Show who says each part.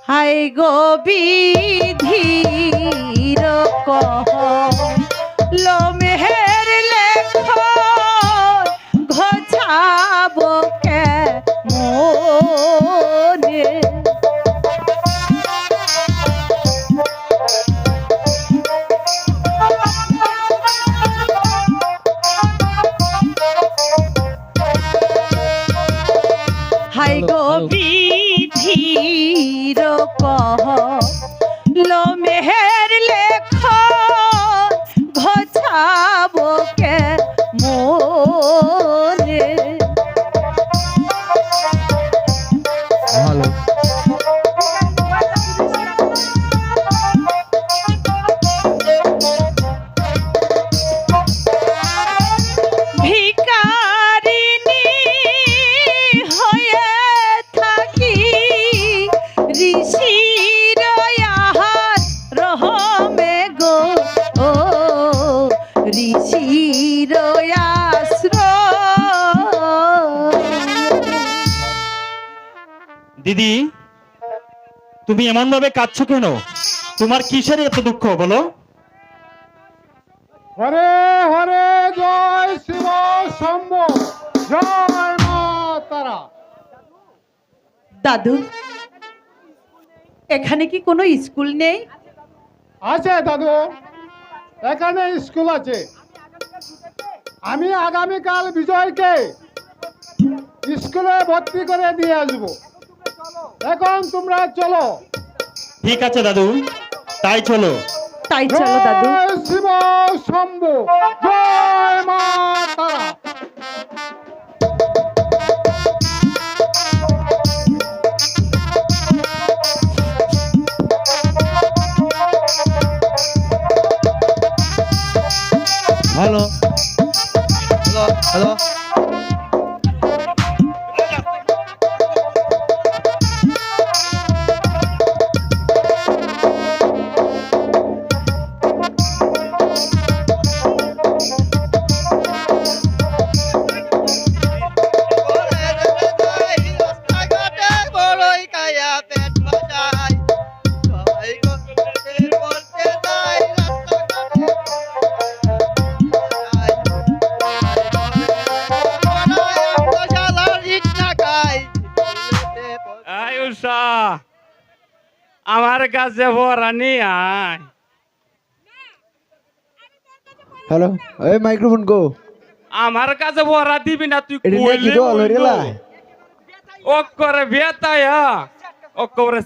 Speaker 1: High গো বিধির কহ লো মেহের লেখ ঘোছাব কে মনে হাই গো বিধির কহ লো মেহের লেখ ঘোছাব কে মনে
Speaker 2: ভালো
Speaker 1: ভিকারিনী হয়ে থাকি ঋষির আহার রহমে গো ও ঋষির আশ্রয়
Speaker 3: দিদি, তুমি এমন ভাবে কাঁদছো কেন? তোমার কিসের এত দুঃখ বলো?
Speaker 2: হরে হরে জয় শিব শম্ভু জয় মা তারা।
Speaker 1: দাদু, এখানে কি কোনো স্কুল নেই?
Speaker 2: আছে দাদু, এখানে স্কুল আছে। আমি আগামীকাল বিজয়কে স্কুলে ভর্তি করে দিয়ে আসবো। এখন তোমরা চলো।
Speaker 3: ঠিক আছে দাদু, তাই চলো।
Speaker 1: তাই চলো দাদু।
Speaker 2: জয় শিব শম্ভু জয় মা তারা।
Speaker 4: হ্যালো হ্যালো হ্যালো
Speaker 5: আয়ুষা, আমার কাছে বরানি আয়।
Speaker 4: হ্যালো এই মাইক্রোফোন গো
Speaker 5: আমার কাছে বরা দিবি না, তুই
Speaker 4: এটা নিয়ে কি
Speaker 5: কইলে
Speaker 4: গো অলরেলা
Speaker 5: ও করে বেতায়া ও করে